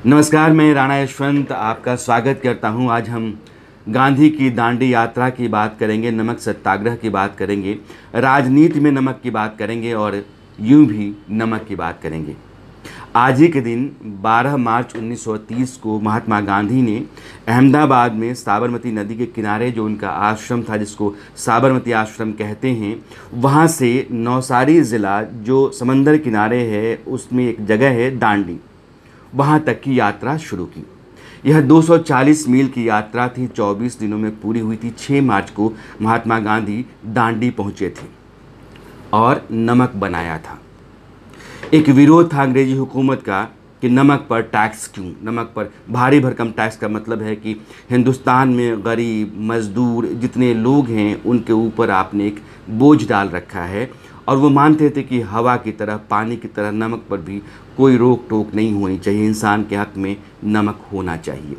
नमस्कार, मैं राणा यशवंत आपका स्वागत करता हूं। आज हम गांधी की दांडी यात्रा की बात करेंगे, नमक सत्याग्रह की बात करेंगे, राजनीति में नमक की बात करेंगे और यूं भी नमक की बात करेंगे। आज ही के दिन 12 मार्च 1930 को महात्मा गांधी ने अहमदाबाद में साबरमती नदी के किनारे जो उनका आश्रम था, जिसको साबरमती आश्रम कहते हैं, वहाँ से नौसारी ज़िला जो समंदर किनारे है उसमें एक जगह है दांडी, वहाँ तक की यात्रा शुरू की। यह 240 मील की यात्रा थी, 24 दिनों में पूरी हुई थी। 6 मार्च को महात्मा गांधी दांडी पहुँचे थे और नमक बनाया था। एक विरोध था अंग्रेजी हुकूमत का कि नमक पर टैक्स क्यों, नमक पर भारी भरकम टैक्स का मतलब है कि हिंदुस्तान में गरीब मज़दूर जितने लोग हैं उनके ऊपर आपने एक बोझ डाल रखा है। और वो मानते थे कि हवा की तरह, पानी की तरह नमक पर भी कोई रोक टोक नहीं होनी चाहिए, इंसान के हक़ में नमक होना चाहिए।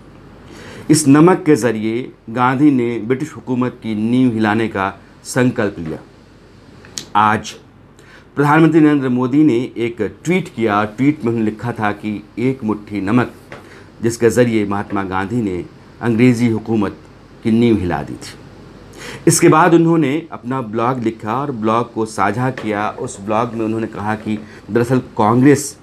इस नमक के ज़रिए गांधी ने ब्रिटिश हुकूमत की नींव हिलाने का संकल्प लिया। आज प्रधानमंत्री नरेंद्र मोदी ने एक ट्वीट किया। ट्वीट में उन्होंने लिखा था कि एक मुट्ठी नमक, जिसके ज़रिए महात्मा गांधी ने अंग्रेज़ी हुकूमत की नींव हिला दी थी। इसके बाद उन्होंने अपना ब्लॉग लिखा और ब्लॉग को साझा किया। उस ब्लॉग में उन्होंने कहा कि दरअसल कांग्रेस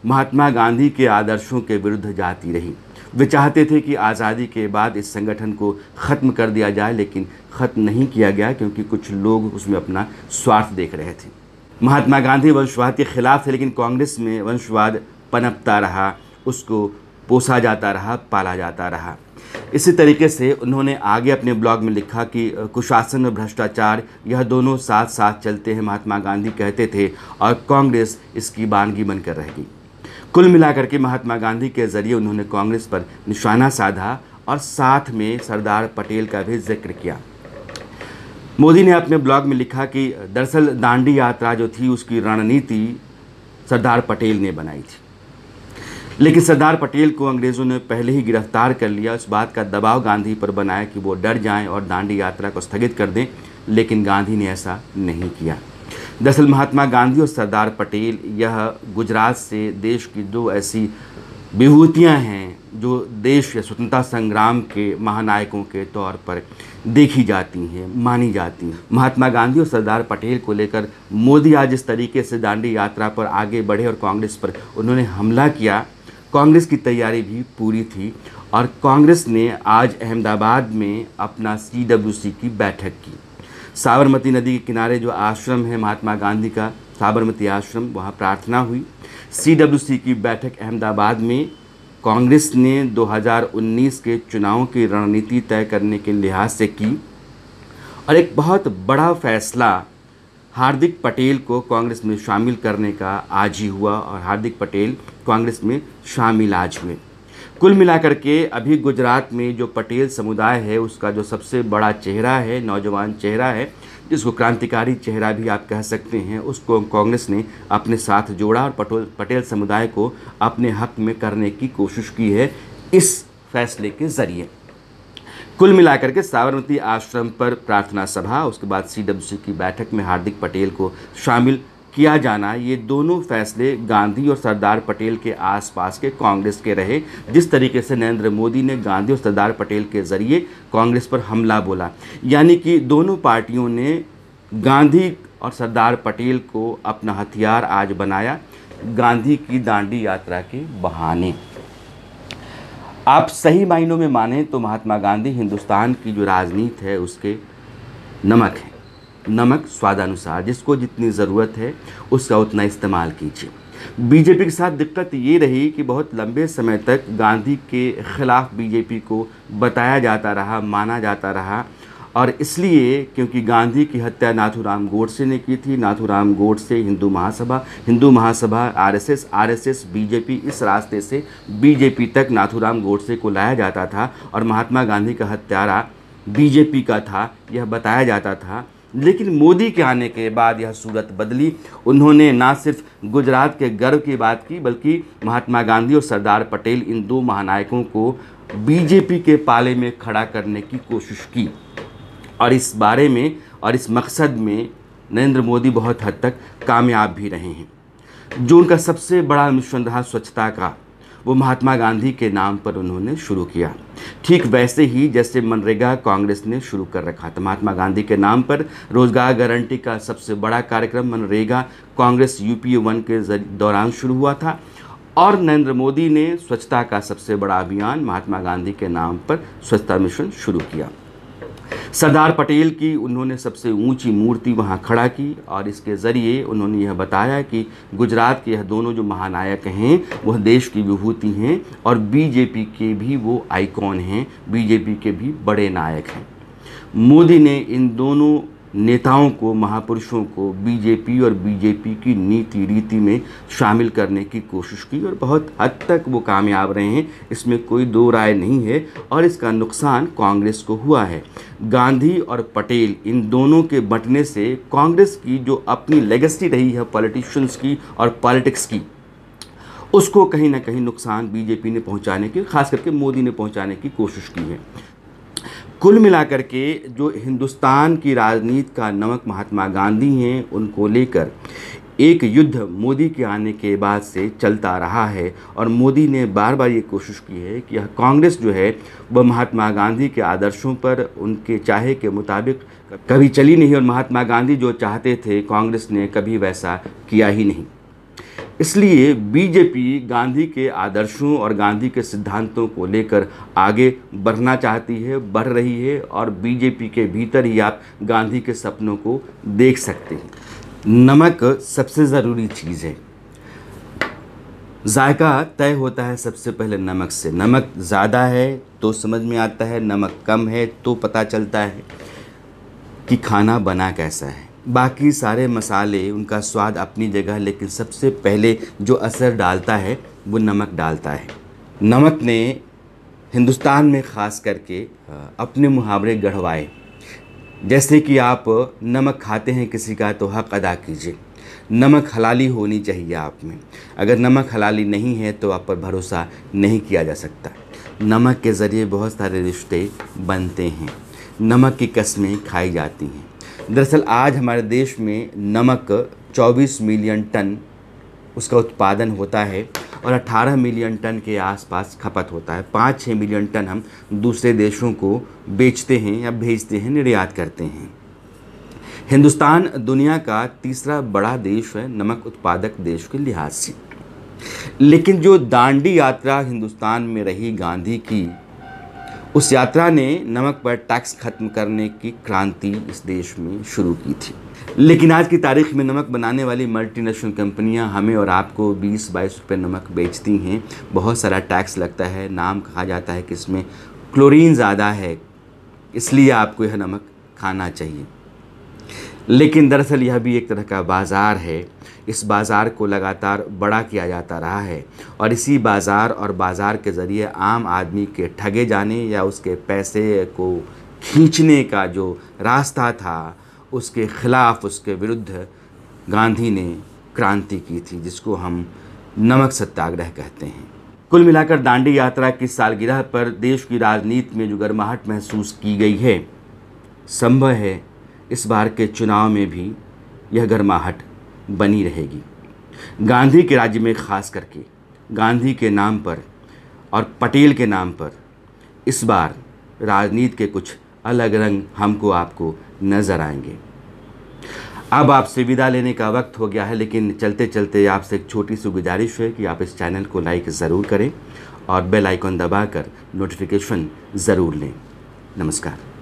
महात्मा गांधी के आदर्शों के विरुद्ध जाती रही। वे चाहते थे कि आज़ादी के बाद इस संगठन को ख़त्म कर दिया जाए, लेकिन ख़त्म नहीं किया गया क्योंकि कुछ लोग उसमें अपना स्वार्थ देख रहे थे। महात्मा गांधी वंशवाद के ख़िलाफ़ थे, लेकिन कांग्रेस में वंशवाद पनपता रहा, उसको पोसा जाता रहा, पाला जाता रहा। इसी तरीके से उन्होंने आगे अपने ब्लॉग में लिखा कि कुशासन और भ्रष्टाचार यह दोनों साथ साथ चलते हैं, महात्मा गांधी कहते थे, और कांग्रेस इसकी बानगी बनकर रह गई। कुल मिलाकर के महात्मा गांधी के ज़रिए उन्होंने कांग्रेस पर निशाना साधा और साथ में सरदार पटेल का भी जिक्र किया। मोदी ने अपने ब्लॉग में लिखा कि दरअसल दांडी यात्रा जो थी उसकी रणनीति सरदार पटेल ने बनाई थी, लेकिन सरदार पटेल को अंग्रेज़ों ने पहले ही गिरफ्तार कर लिया। उस बात का दबाव गांधी पर बनाया कि वो डर जाएं और दांडी यात्रा को स्थगित कर दें, लेकिन गांधी ने ऐसा नहीं किया। दरअसल महात्मा गांधी और सरदार पटेल यह गुजरात से देश की दो ऐसी विभूतियाँ हैं जो देश के स्वतंत्रता संग्राम के महानायकों के तौर पर देखी जाती हैं, मानी जाती हैं। महात्मा गांधी और सरदार पटेल को लेकर मोदी आज इस तरीके से दांडी यात्रा पर आगे बढ़े और कांग्रेस पर उन्होंने हमला किया। कांग्रेस की तैयारी भी पूरी थी और कांग्रेस ने आज अहमदाबाद में अपना CWC की बैठक की। साबरमती नदी के किनारे जो आश्रम है महात्मा गांधी का, साबरमती आश्रम, वहाँ प्रार्थना हुई। CWC की बैठक अहमदाबाद में कांग्रेस ने 2019 के चुनाव की रणनीति तय करने के लिहाज से की और एक बहुत बड़ा फैसला हार्दिक पटेल को कांग्रेस में शामिल करने का आज ही हुआ और हार्दिक पटेल कांग्रेस में शामिल आज हुए। कुल मिलाकर के अभी गुजरात में जो पटेल समुदाय है उसका जो सबसे बड़ा चेहरा है, नौजवान चेहरा है, जिसको क्रांतिकारी चेहरा भी आप कह सकते हैं, उसको कांग्रेस ने अपने साथ जोड़ा और पटेल समुदाय को अपने हक में करने की कोशिश की है इस फैसले के ज़रिए। कुल मिलाकर के साबरमती आश्रम पर प्रार्थना सभा, उसके बाद CWC की बैठक में हार्दिक पटेल को शामिल किया जाना, ये दोनों फैसले गांधी और सरदार पटेल के आसपास के कांग्रेस के रहे। जिस तरीके से नरेंद्र मोदी ने गांधी और सरदार पटेल के ज़रिए कांग्रेस पर हमला बोला, यानी कि दोनों पार्टियों ने गांधी और सरदार पटेल को अपना हथियार आज बनाया गांधी की दांडी यात्रा के बहाने। आप सही मायनों में माने तो महात्मा गांधी हिंदुस्तान की जो राजनीति है उसके नमक है। नमक स्वादानुसार, जिसको जितनी ज़रूरत है उसका उतना इस्तेमाल कीजिए। बीजेपी के साथ दिक्कत ये रही कि बहुत लंबे समय तक गांधी के ख़िलाफ़ बीजेपी को बताया जाता रहा, माना जाता रहा, और इसलिए क्योंकि गांधी की हत्या नाथूराम गोडसे ने की थी। नाथूराम गोडसे हिंदू महासभा आरएसएस बीजेपी, इस रास्ते से बीजेपी तक नाथूराम गोडसे को लाया जाता था और महात्मा गांधी का हत्यारा बीजेपी का था, यह बताया जाता था। लेकिन मोदी के आने के बाद यह सूरत बदली। उन्होंने ना सिर्फ गुजरात के गर्व की बात की, बल्कि महात्मा गांधी और सरदार पटेल, इन दो महानायकों को बीजेपी के पाले में खड़ा करने की कोशिश की और इस बारे में और इस मकसद में नरेंद्र मोदी बहुत हद तक कामयाब भी रहे हैं। जो उनका सबसे बड़ा मिशन रहा स्वच्छता का, वो महात्मा गांधी के नाम पर उन्होंने शुरू किया। ठीक वैसे ही जैसे मनरेगा कांग्रेस ने शुरू कर रखा था। महात्मा गांधी के नाम पर रोजगार गारंटी का सबसे बड़ा कार्यक्रम मनरेगा कांग्रेस यूपीए 1 के दौरान शुरू हुआ था और नरेंद्र मोदी ने स्वच्छता का सबसे बड़ा अभियान महात्मा गांधी के नाम पर स्वच्छता मिशन शुरू किया। सरदार पटेल की उन्होंने सबसे ऊंची मूर्ति वहां खड़ा की और इसके ज़रिए उन्होंने यह बताया कि गुजरात के यह दोनों जो महानायक हैं वह देश की विभूति हैं और बीजेपी के भी वो आइकॉन हैं, बीजेपी के भी बड़े नायक हैं। मोदी ने इन दोनों नेताओं को, महापुरुषों को बीजेपी और बीजेपी की नीति रीति में शामिल करने की कोशिश की और बहुत हद तक वो कामयाब रहे हैं, इसमें कोई दो राय नहीं है। और इसका नुकसान कांग्रेस को हुआ है। गांधी और पटेल इन दोनों के बंटने से कांग्रेस की जो अपनी लेगेसी रही है पॉलिटिशियंस की और पॉलिटिक्स की, उसको कहीं ना कहीं नुकसान बीजेपी ने पहुंचाने की, खास करके मोदी ने पहुंचाने की कोशिश की है। कुल मिलाकर के जो हिंदुस्तान की राजनीति का नमक महात्मा गांधी हैं, उनको लेकर एक युद्ध मोदी के आने के बाद से चलता रहा है और मोदी ने बार बार ये कोशिश की है कि यह कांग्रेस जो है वह महात्मा गांधी के आदर्शों पर उनके चाहे के मुताबिक कभी चली नहीं और महात्मा गांधी जो चाहते थे कांग्रेस ने कभी वैसा किया ही नहीं। इसलिए बीजेपी गांधी के आदर्शों और गांधी के सिद्धांतों को लेकर आगे बढ़ना चाहती है, बढ़ रही है और बीजेपी के भीतर ही आप गांधी के सपनों को देख सकते हैं। नमक सबसे ज़रूरी चीज़ है। जायका तय होता है सबसे पहले नमक से। नमक ज़्यादा है तो समझ में आता है, नमक कम है तो पता चलता है कि खाना बना कैसा है। बाकी सारे मसाले उनका स्वाद अपनी जगह, लेकिन सबसे पहले जो असर डालता है वो नमक डालता है। नमक ने हिंदुस्तान में ख़ास करके अपने मुहावरे गढ़वाए, जैसे कि आप नमक खाते हैं किसी का तो हक़ अदा कीजिए। नमक हलाली होनी चाहिए आप में। अगर नमक हलाली नहीं है तो आप पर भरोसा नहीं किया जा सकता। नमक के ज़रिए बहुत सारे रिश्ते बनते हैं, नमक की कस्में खाई जाती हैं। दरअसल आज हमारे देश में नमक 24 मिलियन टन उसका उत्पादन होता है और 18 मिलियन टन के आसपास खपत होता है। 5-6 मिलियन टन हम दूसरे देशों को बेचते हैं या भेजते हैं, निर्यात करते हैं। हिंदुस्तान दुनिया का तीसरा बड़ा देश है नमक उत्पादक देश के लिहाज से। लेकिन जो दांडी यात्रा हिंदुस्तान में रही गांधी की, उस यात्रा ने नमक पर टैक्स खत्म करने की क्रांति इस देश में शुरू की थी। लेकिन आज की तारीख में नमक बनाने वाली मल्टीनेशनल कंपनियां हमें और आपको 20-22 रुपये नमक बेचती हैं। बहुत सारा टैक्स लगता है, नाम कहा जाता है कि इसमें क्लोरीन ज़्यादा है, इसलिए आपको यह नमक खाना चाहिए। लेकिन दरअसल यह भी एक तरह का बाज़ार है। इस बाज़ार को लगातार बड़ा किया जाता रहा है और इसी बाज़ार और बाज़ार के ज़रिए आम आदमी के ठगे जाने या उसके पैसे को खींचने का जो रास्ता था, उसके ख़िलाफ़, उसके विरुद्ध गांधी ने क्रांति की थी, जिसको हम नमक सत्याग्रह कहते हैं। कुल मिलाकर दांडी यात्रा की सालगिरह पर देश की राजनीति में जो गर्माहट महसूस की गई है, संभव है इस बार के चुनाव में भी यह गर्माहट बनी रहेगी। गांधी के राज्य में ख़ास करके गांधी के नाम पर और पटेल के नाम पर इस बार राजनीति के कुछ अलग रंग हमको आपको नज़र आएंगे। अब आपसे विदा लेने का वक्त हो गया है, लेकिन चलते चलते आपसे एक छोटी सी गुजारिश है कि आप इस चैनल को लाइक ज़रूर करें और बेल आइकन दबाकर नोटिफिकेशन ज़रूर लें। नमस्कार।